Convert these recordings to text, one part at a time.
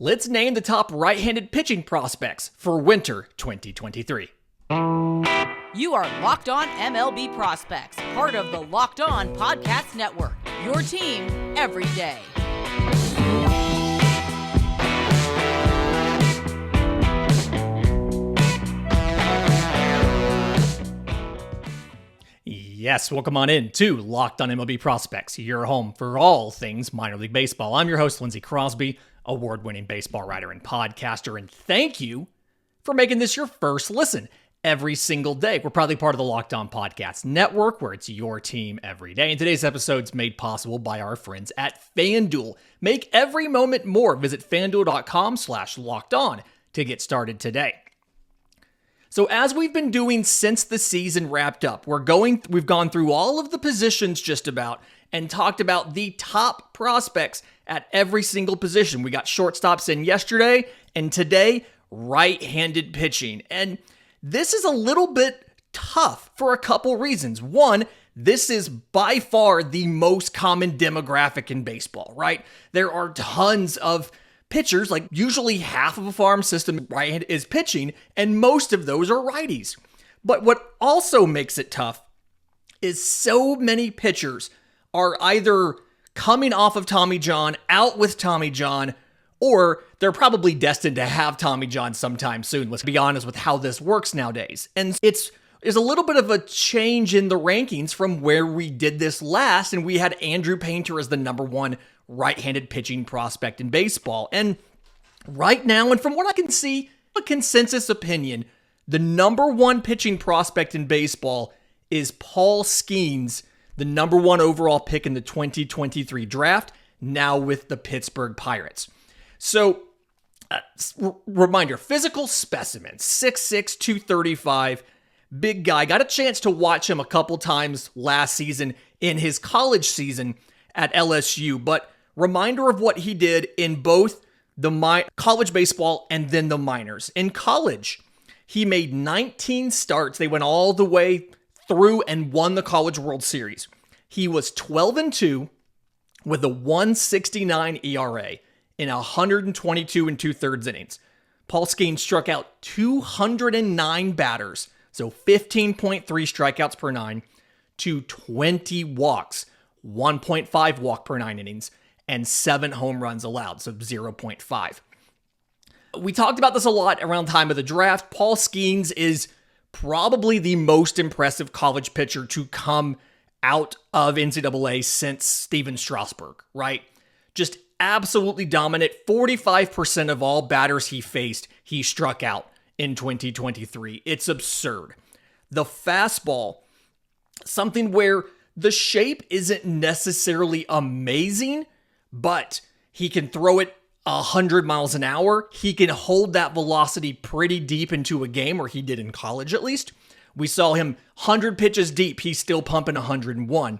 let's name the top right-handed pitching prospects for winter 2023. You are Locked On MLB Prospects, part of the Locked On Podcast Network, your team every day. Yes, welcome on in to Locked On MLB Prospects, your home for all things minor league baseball. I'm your host, Lindsay Crosby, award-winning baseball writer and podcaster, and thank you for making this your first listen every single day. We're proudly part of the Locked On Podcast Network, where it's your team every day. And today's episode is made possible by our friends at FanDuel. Make every moment more. Visit FanDuel.com/lockedon to get started today. So as we've been doing since the season wrapped up, we've gone through all of the positions just about and talked about the top prospects at every single position. We got shortstops in yesterday, and today, right-handed pitching. And this is a little bit tough for a couple reasons. One, this is by far the most common demographic in baseball, right? There are tons of pitchers, like usually half of a farm system right is pitching, and most of those are righties. But what also makes it tough is so many pitchers are either coming off of Tommy John, out with Tommy John, or they're probably destined to have Tommy John sometime soon. Let's be honest with how this works nowadays. And it's a little bit of a change in the rankings from where we did this last, and we had Andrew Painter as the number one right-handed pitching prospect in baseball. And right now, and from what I can see, a consensus opinion, the number one pitching prospect in baseball is Paul Skenes, the number one overall pick in the 2023 draft, now with the Pittsburgh Pirates. So, reminder, physical specimen, 6'6", 235, big guy. Got a chance to watch him a couple times last season in his college season at LSU, but reminder of what he did in both the college baseball and then the minors. In college, he made 19 starts. They went all the way through and won the College World Series. He was 12-2 with a 1.69 ERA in 122 and 2/3 innings. Paul Skenes struck out 209 batters, so 15.3 strikeouts per nine, to 20 walks, 1.5 walk per 9 innings, and 7 home runs allowed, so 0.5. We talked about this a lot around time of the draft. Paul Skenes is probably the most impressive college pitcher to come out of NCAA since Steven Strasburg, right? Just absolutely dominant. 45% of all batters he faced, he struck out in 2023. It's absurd. The fastball, something where the shape isn't necessarily amazing, but he can throw it 100 miles an hour. He can hold that velocity pretty deep into a game, or he did in college at least. We saw him 100 pitches deep. He's still pumping 101.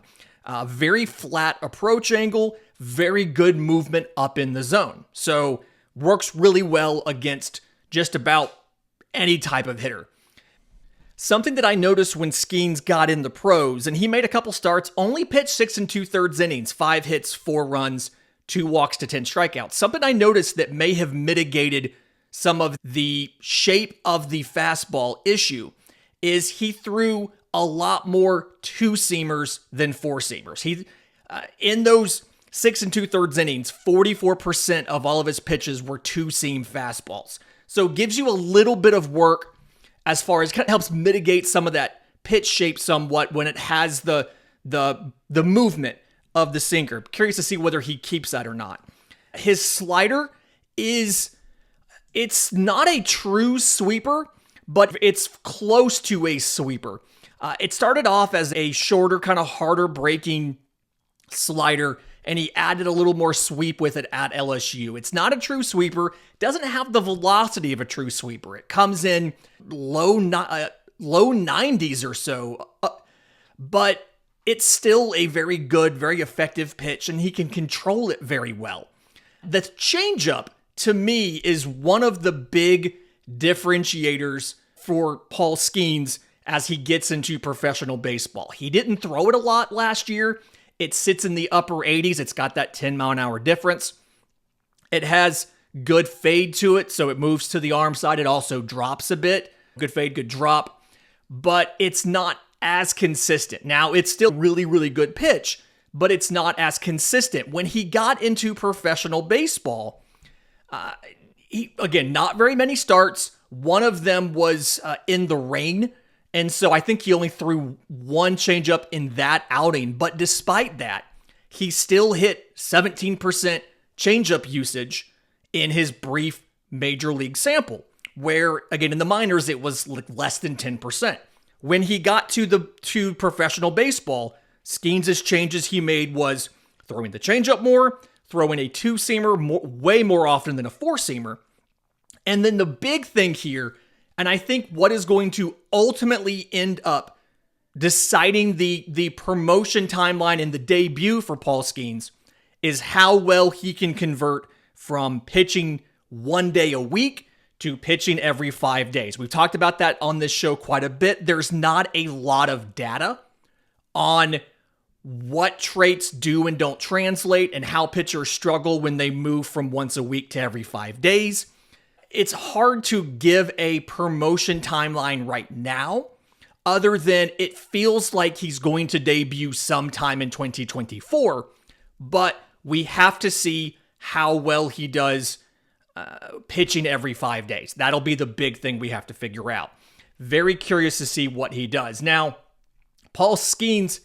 Very flat approach angle, very good movement up in the zone. So works really well against just about any type of hitter. Something that I noticed when Skenes got in the pros, and he made a couple starts, only pitched 6 2/3 innings, 5 hits, 4 runs, 2 walks to 10 strikeouts. Something I noticed that may have mitigated some of the shape of the fastball issue is he threw a lot more two-seamers than four-seamers. He, in those 6 2/3 innings, 44% of all of his pitches were two-seam fastballs. So it gives you a little bit of work as far as kind of helps mitigate some of that pitch shape somewhat when it has the movement of the sinker. Curious to see whether he keeps that or not. His slider it's not a true sweeper, but it's close to a sweeper. It started off as a shorter, kind of harder breaking slider, and he added a little more sweep with it at LSU. It's not a true sweeper. Doesn't have the velocity of a true sweeper. It comes in low 90s or so, but it's still a very good, very effective pitch, and he can control it very well. The changeup, to me, is one of the big differentiators for Paul Skenes as he gets into professional baseball. He didn't throw it a lot last year. It sits in the upper 80s. It's got that 10-mile-an-hour difference. It has good fade to it, so it moves to the arm side. It also drops a bit. Good fade, good drop. But it's not as consistent. Now, it's still really, really good pitch, but it's not as consistent. When he got into professional baseball, again, not very many starts. One of them was in the rain, and so I think he only threw one changeup in that outing. But despite that, he still hit 17% changeup usage in his brief major league sample, where, again, in the minors, it was less than 10%. When he got to professional baseball, Skenes' changes he made was throwing the changeup more, throwing a two-seamer way more often than a four-seamer. And then the big thing here, and I think what is going to ultimately end up deciding the promotion timeline and the debut for Paul Skenes, is how well he can convert from pitching 1 day a week to pitching every 5 days. We've talked about that on this show quite a bit. There's not a lot of data on what traits do and don't translate and how pitchers struggle when they move from once a week to every 5 days. It's hard to give a promotion timeline right now, other than it feels like he's going to debut sometime in 2024, but we have to see how well he does pitching every 5 days. That'll be the big thing we have to figure out. Very curious to see what he does. Now, Paul Skenes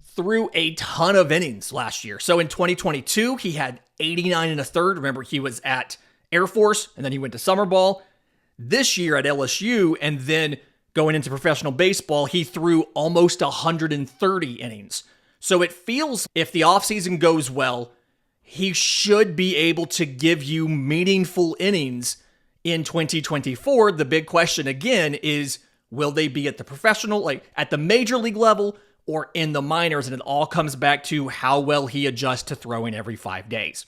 threw a ton of innings last year. So in 2022, he had 89 and a third. Remember, he was at Air Force, and then he went to summer ball. This year at LSU, and then going into professional baseball, he threw almost 130 innings. So it feels, if the offseason goes well, he should be able to give you meaningful innings in 2024. The big question again is, will they be at the professional, like at the major league level, or in the minors? And it all comes back to how well he adjusts to throwing every 5 days.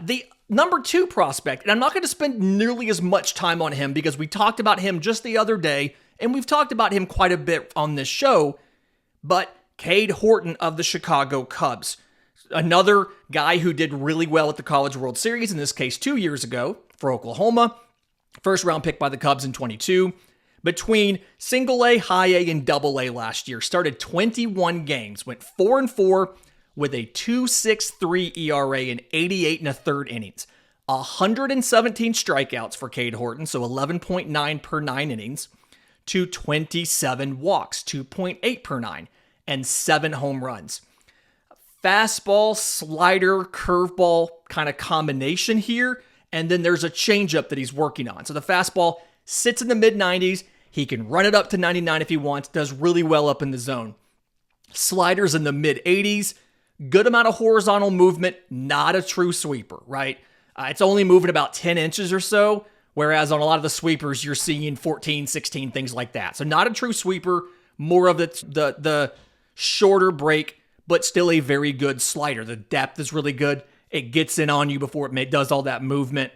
The number 2 prospect, and I'm not going to spend nearly as much time on him because we talked about him just the other day, and we've talked about him quite a bit on this show, but Cade Horton of the Chicago Cubs. Another guy who did really well at the College World Series, in this case 2 years ago for Oklahoma. First round pick by the Cubs in 22. Between single A, high A, and double A last year. Started 21 games, went 4-4 with a 2.63 ERA and 88 and a third innings. 117 strikeouts for Cade Horton, so 11.9 per 9 innings, to 27 walks, 2.8 per 9, and 7 home runs. Fastball, slider, curveball kind of combination here, and then there's a changeup that he's working on. So the fastball sits in the mid-90s. He can run it up to 99 if he wants, does really well up in the zone. Sliders in the mid-80s, good amount of horizontal movement, not a true sweeper, right? It's only moving about 10 inches or so, whereas on a lot of the sweepers, you're seeing 14, 16, things like that. So not a true sweeper, more of the shorter break, but still a very good slider. The depth is really good. It gets in on you before it does all that movement.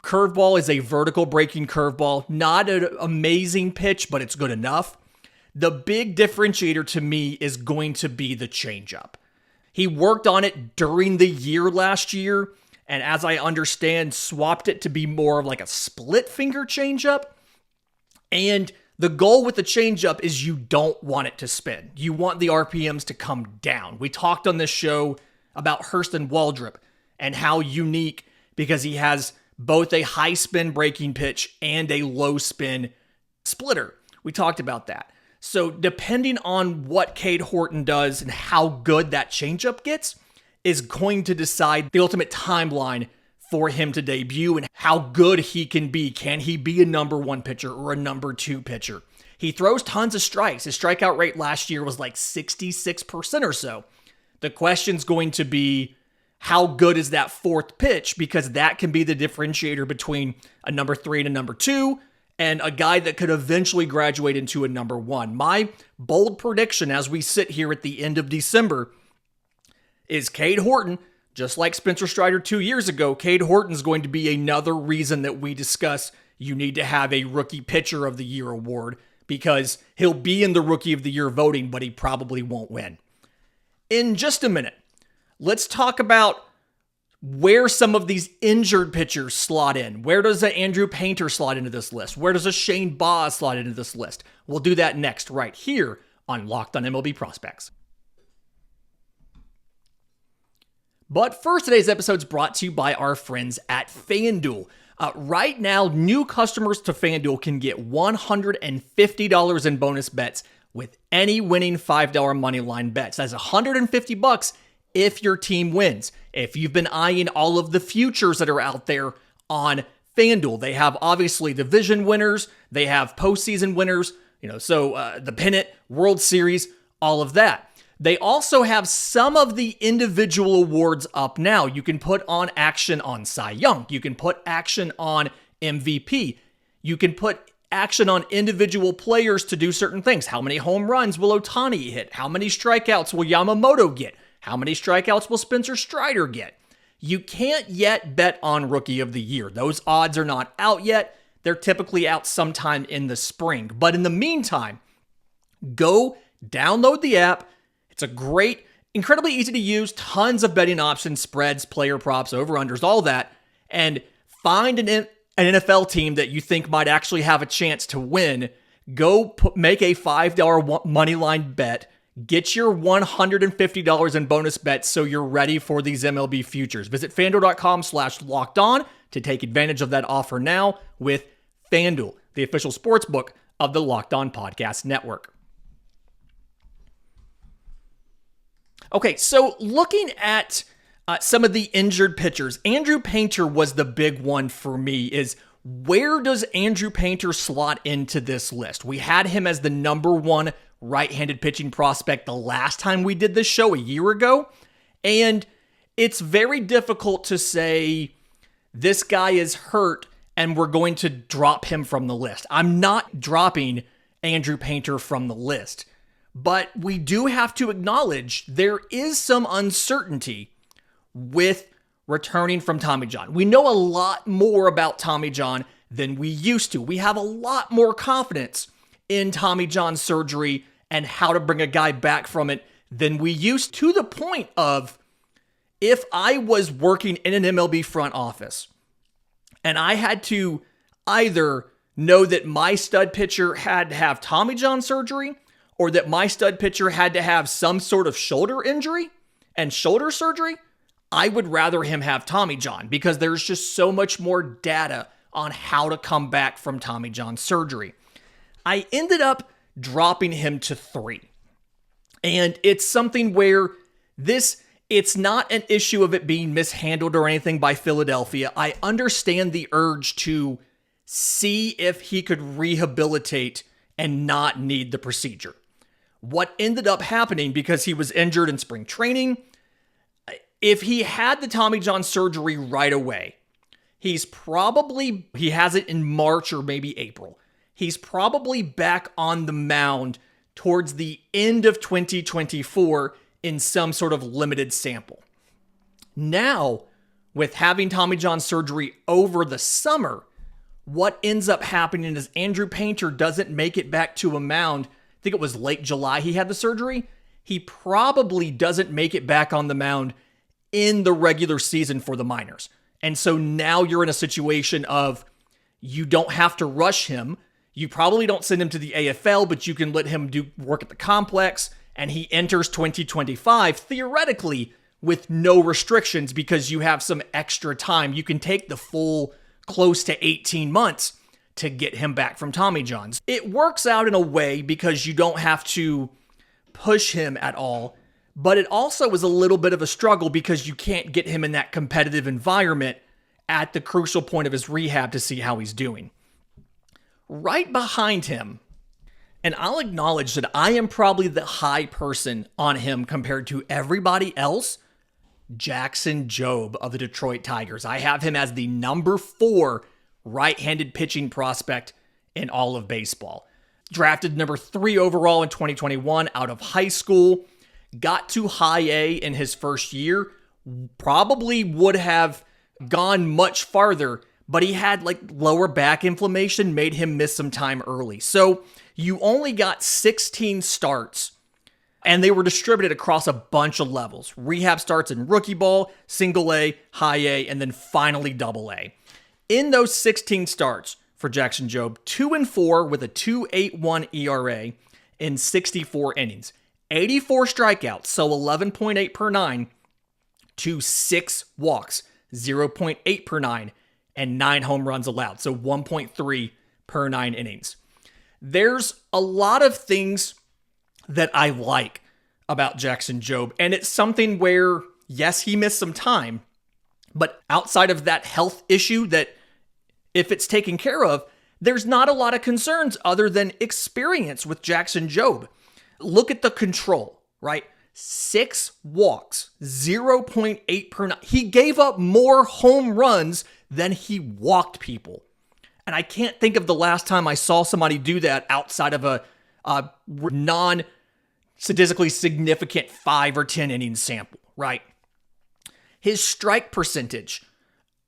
Curveball is a vertical breaking curveball. Not an amazing pitch, but it's good enough. The big differentiator to me is going to be the changeup. He worked on it during the year last year, and as I understand, swapped it to be more of like a split finger changeup. And the goal with the changeup is you don't want it to spin. You want the RPMs to come down. We talked on this show about Hurston Waldrop and how unique, because he has both a high spin breaking pitch and a low spin splitter. We talked about that. So depending on what Cade Horton does and how good that changeup gets is going to decide the ultimate timeline for him to debut and how good he can be. Can he be a number 1 pitcher or a number 2 pitcher? He throws tons of strikes. His strikeout rate last year was like 66% or so. The question's going to be, how good is that 4th pitch? Because that can be the differentiator between a number 3 and a number 2, and a guy that could eventually graduate into a number 1. My bold prediction as we sit here at the end of December is Cade Horton, just like Spencer Strider 2 years ago, Cade Horton's going to be another reason that we discuss you need to have a Rookie Pitcher of the Year award, because he'll be in the Rookie of the Year voting, but he probably won't win. In just a minute, let's talk about where some of these injured pitchers slot in. Where does a Andrew Painter slot into this list? Where does a Shane Baz slot into this list? We'll do that next right here on Locked On MLB Prospects. But first, today's episode is brought to you by our friends at FanDuel. Right now, new customers to FanDuel can get $150 in bonus bets with any winning $5 moneyline bets. That's $150 if your team wins. If you've been eyeing all of the futures that are out there on FanDuel, they have obviously division winners, they have postseason winners, the pennant, World Series, all of that. They also have some of the individual awards up now. You can put on action on Cy Young. You can put action on MVP. You can put action on individual players to do certain things. How many home runs will Ohtani hit? How many strikeouts will Yamamoto get? How many strikeouts will Spencer Strider get? You can't yet bet on Rookie of the Year. Those odds are not out yet. They're typically out sometime in the spring. But in the meantime, go download the app. It's a great, incredibly easy to use, tons of betting options, spreads, player props, over-unders, all that. And find an NFL team that you think might actually have a chance to win. Go make a $5 moneyline bet. Get your $150 in bonus bets so you're ready for these MLB futures. Visit FanDuel.com/lockedon to take advantage of that offer now with FanDuel, the official sportsbook of the Locked On Podcast Network. Okay, so looking at some of the injured pitchers, Andrew Painter was the big one for me. Is where does Andrew Painter slot into this list? We had him as the number one right-handed pitching prospect the last time we did this show a year ago, and it's very difficult to say this guy is hurt and we're going to drop him from the list. I'm not dropping Andrew Painter from the list. But we do have to acknowledge there is some uncertainty with returning from Tommy John. We know a lot more about Tommy John than we used to. We have a lot more confidence in Tommy John surgery and how to bring a guy back from it than we used to, the point of if I was working in an MLB front office and I had to either know that my stud pitcher had to have Tommy John surgery or that my stud pitcher had to have some sort of shoulder injury and shoulder surgery, I would rather him have Tommy John because there's just so much more data on how to come back from Tommy John surgery. I ended up dropping him to 3. And it's something where it's not an issue of it being mishandled or anything by Philadelphia. I understand the urge to see if he could rehabilitate and not need the procedure. What ended up happening, because he was injured in spring training, if he had the Tommy John surgery right away, he has it in March or maybe April. He's probably back on the mound towards the end of 2024 in some sort of limited sample. Now, with having Tommy John surgery over the summer, what ends up happening is Andrew Painter doesn't make it back to a mound. I think it was late July he had the surgery. He probably doesn't make it back on the mound in the regular season for the minors. And so now you're in a situation of you don't have to rush him. You probably don't send him to the AFL, but you can let him do work at the complex, and he enters 2025 theoretically with no restrictions because you have some extra time. You can take the full close to 18 months to get him back from Tommy John's. It works out in a way because you don't have to push him at all, but it also is a little bit of a struggle because you can't get him in that competitive environment at the crucial point of his rehab to see how he's doing. Right behind him, and I'll acknowledge that I am probably the high person on him compared to everybody else, Jackson Jobe of the Detroit Tigers. I have him as the number 4 right-handed pitching prospect in all of baseball. Drafted number 3 overall in 2021 out of high school. Got to high A in his first year. Probably would have gone much farther, but he had lower back inflammation, made him miss some time early. So you only got 16 starts And they were distributed across a bunch of levels. Rehab starts in rookie ball, single A, high A, and then finally double A. In those 16 starts for Jackson Jobe, 2-4 with a 2.81 ERA in 64 innings. 84 strikeouts, so 11.8 per 9, to 6 walks, 0.8 per 9, and 9 home runs allowed, so 1.3 per 9 innings. There's a lot of things that I like about Jackson Jobe, and it's something where, yes, he missed some time, but outside of that health issue that if it's taken care of, there's not a lot of concerns other than experience with Jackson Jobe. Look at the control, right? 6 walks, 0.8 per 9. He gave up more home runs than he walked people. And I can't think of the last time I saw somebody do that outside of a non-statistically significant 5 or 10 inning sample, right? His strike percentage,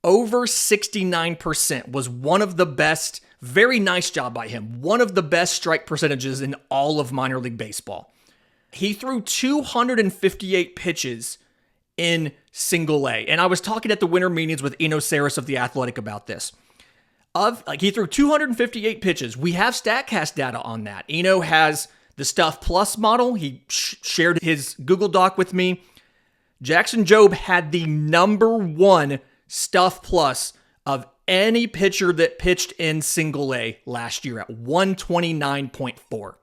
over 69%, was one of the best. Very nice job by him. One of the best strike percentages in all of minor league baseball. He threw 258 pitches in single A. And I was talking at the winter meetings with Eno Saris of The Athletic about this. He threw 258 pitches. We have StatCast data on that. Eno has the Stuff Plus model. He shared his Google Doc with me. Jackson Jobe had the number 1 Stuff Plus of any pitcher that pitched in single A last year at 129.4.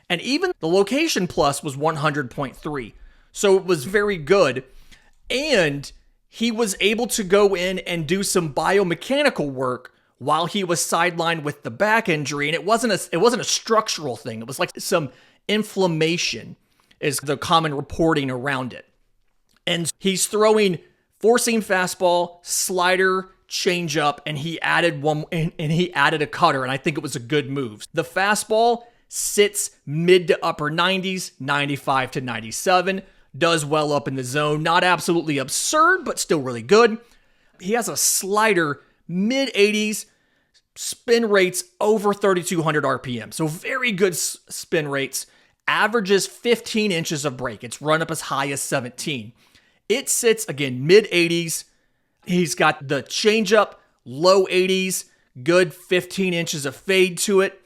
And even the location plus was 100.3. So it was very good. And he was able to go in and do some biomechanical work while he was sidelined with the back injury. And it wasn't a structural thing. It was like some inflammation is the common reporting around it. And he's throwing four-seam fastball, slider, changeup, and he added a cutter, and I think it was a good move. The fastball sits mid to upper 90s, 95 to 97, does well up in the zone. Not absolutely absurd, but still really good. He has a slider mid 80s, spin rates over 3,200 RPM. So very good spin rates. Averages 15 inches of break. It's run up as high as 17. It sits, again, mid 80s. He's got the changeup, low 80s, good 15 inches of fade to it.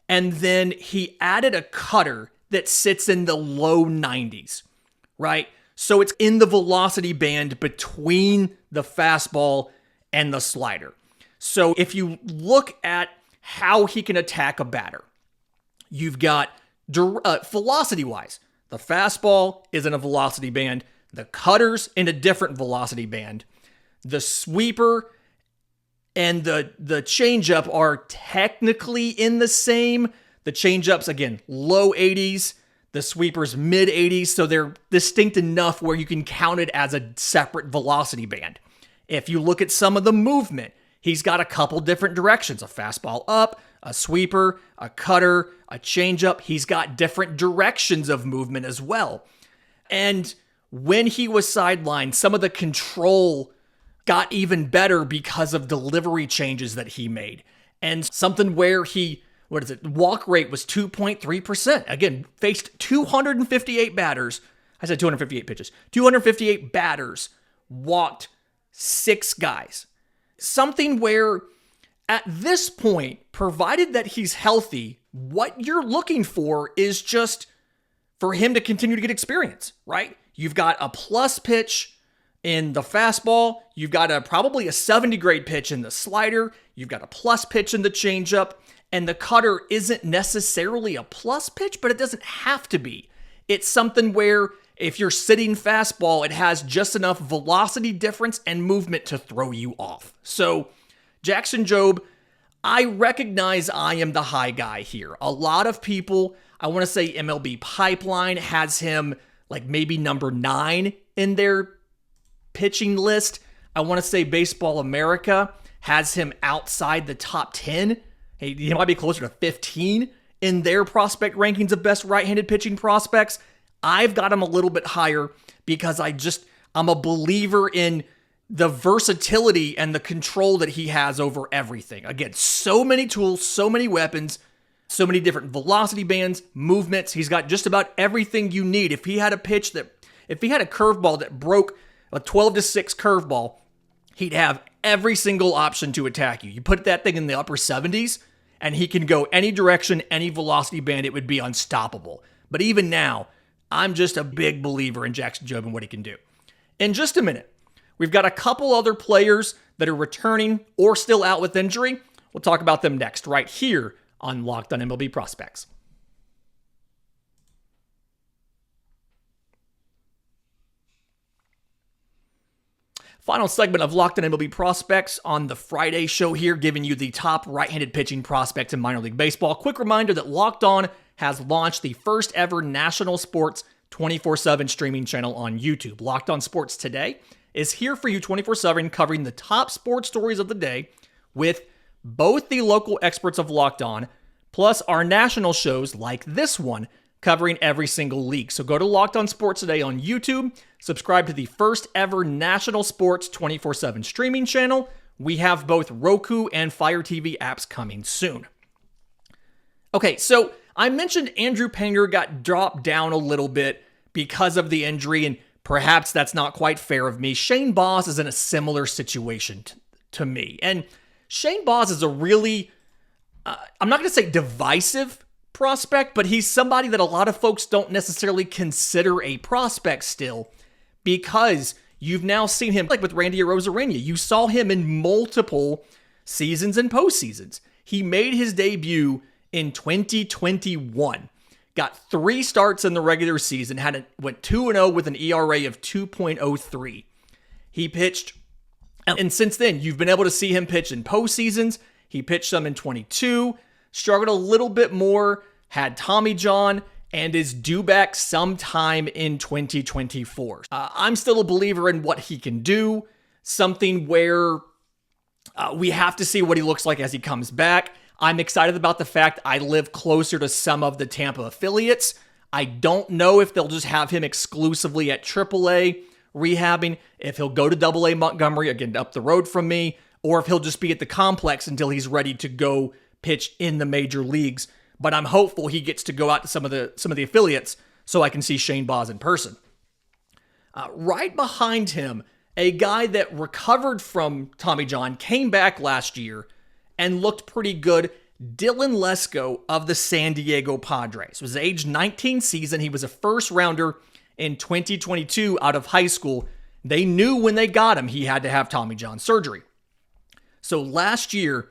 And then he added a cutter that sits in the low 90s, right? So it's in the velocity band between the fastball and the slider. So if you look at how he can attack a batter, you've got velocity-wise, the fastball is in a velocity band, the cutter's in a different velocity band, the sweeper and the changeup are technically in the same. The changeup's, again, low 80s, the sweeper's mid 80s, so they're distinct enough where you can count it as a separate velocity band. If you look at some of the movement, he's got a couple different directions, a fastball up, a sweeper, a cutter, a changeup. He's got different directions of movement as well. And when he was sidelined, some of the control got even better because of delivery changes that he made. And something where walk rate was 2.3%. Again, faced 258 batters. I said 258 pitches. 258 batters, walked 6 guys. Something where at this point, provided that he's healthy, what you're looking for is just for him to continue to get experience, right? You've got a plus pitch in the fastball. You've got probably a 70 grade pitch in the slider. You've got a plus pitch in the changeup. And the cutter isn't necessarily a plus pitch, but it doesn't have to be. It's something where if you're sitting fastball, it has just enough velocity difference and movement to throw you off. So Jackson Jobe, I recognize I am the high guy here. A lot of people, I want to say MLB Pipeline has him like maybe number 9 in their pitching list. I want to say Baseball America has him outside the top 10. He might be closer to 15 in their prospect rankings of best right-handed pitching prospects. I've got him a little bit higher because I'm a believer in the versatility and the control that he has over everything. Again, so many tools, so many weapons, So many different velocity bands, movements. He's got just about everything you need. If he had a curveball that broke a 12-6 curveball, he'd have every single option to attack you. You put that thing in the upper 70s, and he can go any direction, any velocity band. It would be unstoppable. But even now, I'm just a big believer in Jackson Jobe and what he can do. In just a minute, we've got a couple other players that are returning or still out with injury. We'll talk about them next, right here on Locked On MLB Prospects. Final segment of Locked On MLB Prospects on the Friday show here, giving you the top right-handed pitching prospects in minor league baseball. Quick reminder that Locked On has launched the first ever national sports 24/7 streaming channel on YouTube. Locked On Sports Today is here for you 24/7, covering the top sports stories of the day with both the local experts of Locked On, plus our national shows like this one, covering every single league. So go to Locked On Sports Today on YouTube, subscribe to the first ever national sports 24/7 streaming channel. We have both Roku and Fire TV apps coming soon. Okay, so I mentioned Andrew Panger got dropped down a little bit because of the injury, and perhaps that's not quite fair of me. Shane Baz is in a similar situation to me. And Shane Baz is a really, I'm not going to say divisive prospect, but he's somebody that a lot of folks don't necessarily consider a prospect still, because you've now seen him, like with Randy Arozarena, you saw him in multiple seasons and postseasons. He made his debut in 2021, got 3 starts in the regular season, went 2-0 with an ERA of 2.03. He pitched, and since then, you've been able to see him pitch in postseasons. He pitched some in 22, struggled a little bit more, had Tommy John, and is due back sometime in 2024. I'm still a believer in what he can do, something where we have to see what he looks like as he comes back. I'm excited about the fact I live closer to some of the Tampa affiliates. I don't know if they'll just have him exclusively at AAA rehabbing, if he'll go to AA Montgomery, again, up the road from me, or if he'll just be at the complex until he's ready to go pitch in the major leagues. But I'm hopeful he gets to go out to some of the affiliates so I can see Shane Baz in person. Right behind him, a guy that recovered from Tommy John, came back last year, and looked pretty good, Dylan Lesko of the San Diego Padres. It was age 19 season. He was a first rounder in 2022 out of high school. They knew when they got him, he had to have Tommy John surgery. So last year,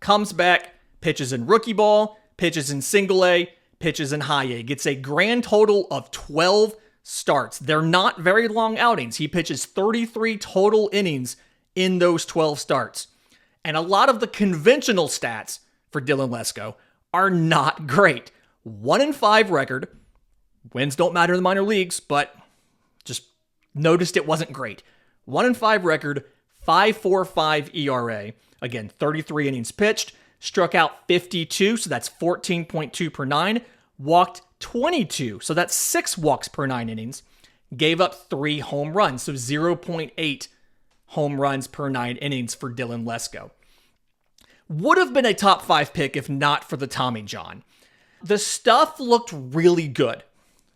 comes back, pitches in rookie ball, pitches in single A, pitches in high A. Gets a grand total of 12 starts. They're not very long outings. He pitches 33 total innings in those 12 starts. And a lot of the conventional stats for Dylan Lesko are not great. 1-5 record. Wins don't matter in the minor leagues, but just noticed it wasn't great. 1-5 record, 5.45 ERA. Again, 33 innings pitched. Struck out 52, so that's 14.2 per 9. Walked 22, so that's 6 walks per 9 innings. Gave up 3 home runs, so 0.8 home runs per 9 innings for Dylan Lesko. Would have been a top 5 pick if not for the Tommy John. The stuff looked really good.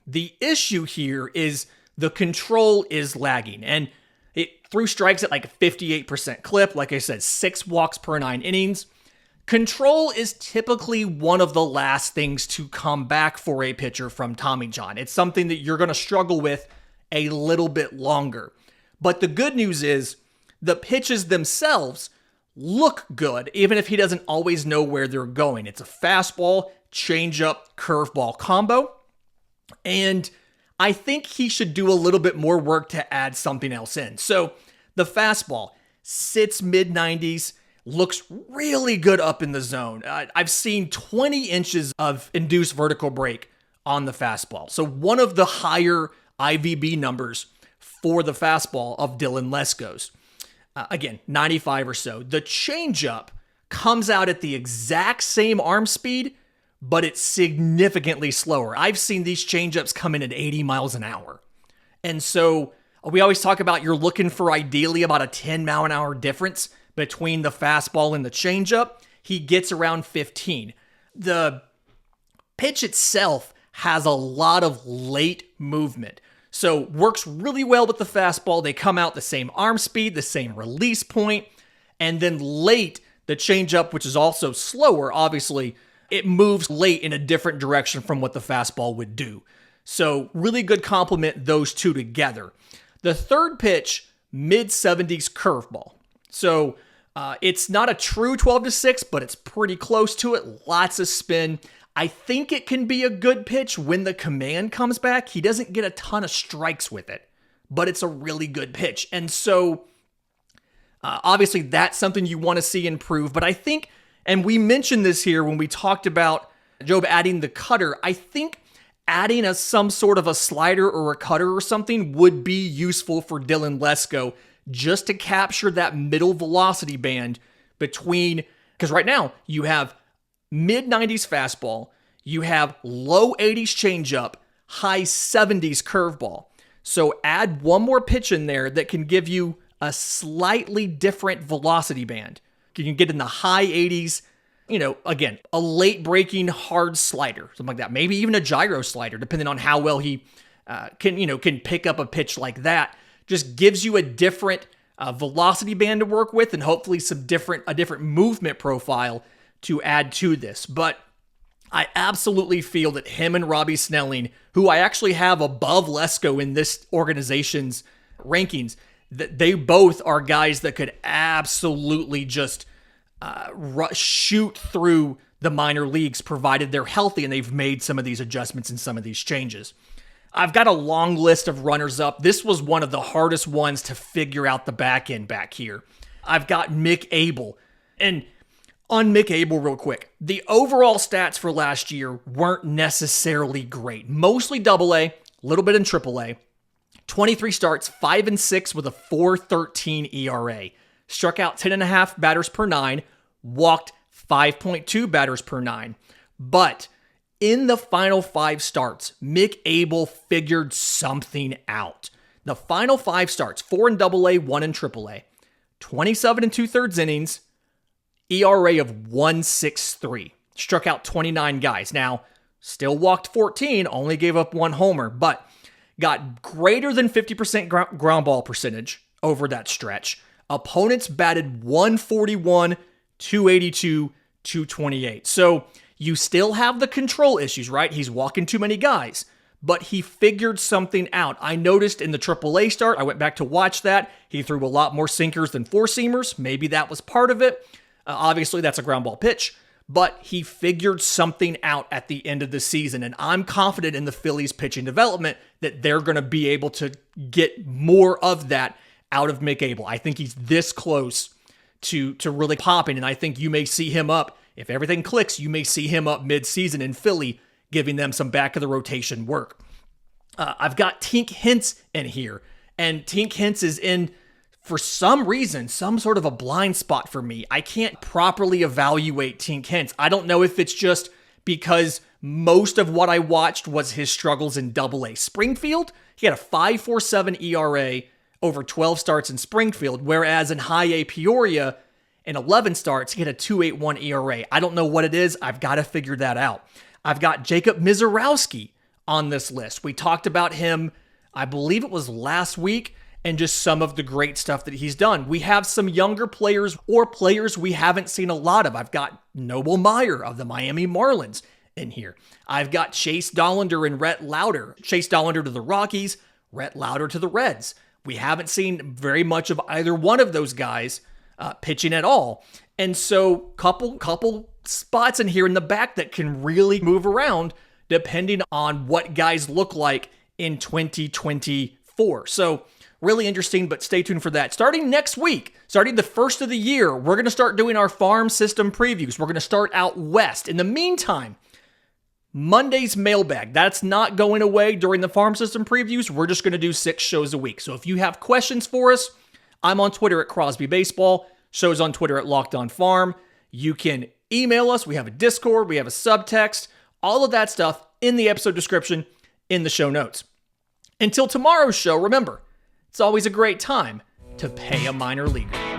The issue here is the control is lagging, and it threw strikes at like a 58% clip. Like I said, 6 walks per 9 innings. Control is typically one of the last things to come back for a pitcher from Tommy John. It's something that you're going to struggle with a little bit longer. But the good news is the pitches themselves look good, even if he doesn't always know where they're going. It's a fastball, changeup, curveball combo. And I think he should do a little bit more work to add something else in. So the fastball sits mid-90s, looks really good up in the zone. I've seen 20 inches of induced vertical break on the fastball. So one of the higher IVB numbers for the fastball of Dylan Lesko's. Again, 95 or so. The changeup comes out at the exact same arm speed, but it's significantly slower. I've seen these changeups come in at 80 miles an hour. And so we always talk about you're looking for ideally about a 10 mile an hour difference between the fastball and the changeup. He gets around 15. The pitch itself has a lot of late movement. So works really well with the fastball. They come out the same arm speed, the same release point. And then late, the changeup, which is also slower, obviously, it moves late in a different direction from what the fastball would do. So really good complement those two together. The third pitch, mid-70s curveball. So it's not a true 12-6, but it's pretty close to it. Lots of spin. I think it can be a good pitch when the command comes back. He doesn't get a ton of strikes with it, but it's a really good pitch. And so obviously that's something you want to see improve. But I think, and we mentioned this here when we talked about Jobe adding the cutter, I think adding some sort of a slider or a cutter or something would be useful for Dylan Lesko just to capture that middle velocity band between, because right now you have mid-90s fastball, you have low 80s changeup, high 70s curveball. So add one more pitch in there that can give you a slightly different velocity band. You can get in the high 80s, again, a late breaking hard slider, something like that. Maybe even a gyro slider, depending on how well he can pick up a pitch like that. Just gives you a different velocity band to work with, and hopefully a different movement profile to add to this. But I absolutely feel that him and Robbie Snelling, who I actually have above Lesko in this organization's rankings, that they both are guys that could absolutely just shoot through the minor leagues, provided they're healthy and they've made some of these adjustments and some of these changes. I've got a long list of runners up. This was one of the hardest ones to figure out the back end back here. I've got Mick Abel. And on Mick Abel real quick, the overall stats for last year weren't necessarily great. Mostly AA, a little bit in AAA. 23 starts, 5-6 with a 4.13 ERA. Struck out 10.5 batters per 9, walked 5.2 batters per 9. But in the final 5 starts, Mick Abel figured something out. The final 5 starts, 4 in AA, 1 in AAA, 27 2/3 innings, ERA of 1.63. Struck out 29 guys. Now, still walked 14, only gave up 1 homer, but got greater than 50% ground ball percentage over that stretch. Opponents batted 141, 282, 228. So you still have the control issues, right? He's walking too many guys, but he figured something out. I noticed in the AAA start, I went back to watch that. He threw a lot more sinkers than 4-seamers. Maybe that was part of it. Obviously, that's a ground ball pitch, but he figured something out at the end of the season, and I'm confident in the Phillies pitching development that they're going to be able to get more of that out of Mick Abel. I think he's this close to really popping, and I think you may see him up. If everything clicks, you may see him up mid-season in Philly, giving them some back-of-the-rotation work. I've got Tink Hintz in here, and Tink Hintz is in, for some reason, some sort of a blind spot for me. I can't properly evaluate Tink Hintz. I don't know if it's just because most of what I watched was his struggles in AA. Springfield, he had a 5.47 ERA over 12 starts in Springfield, whereas in High A Peoria, in 11 starts, he had a 2.81 ERA. I don't know what it is. I've got to figure that out. I've got Jacob Misiorowski on this list. We talked about him, I believe it was last week, and just some of the great stuff that he's done. We have some younger players or players we haven't seen a lot of. I've got Noble Meyer of the Miami Marlins in here. I've got Chase Dollander and Rhett Lauder. Chase Dollander to the Rockies, Rhett Lauder to the Reds. We haven't seen very much of either one of those guys pitching at all. And so couple spots in here in the back that can really move around depending on what guys look like in 2024. So really interesting, but stay tuned for that. Starting next week, starting the first of the year, we're going to start doing our farm system previews. We're going to start out west. In the meantime, Monday's mailbag, that's not going away during the farm system previews. We're just going to do 6 shows a week. So if you have questions for us, I'm on Twitter at Crosby Baseball. Show's on Twitter at Locked On Farm. You can email us. We have a Discord. We have a subtext. All of that stuff in the episode description, in the show notes. Until tomorrow's show, remember, it's always a great time to pay a minor leaguer.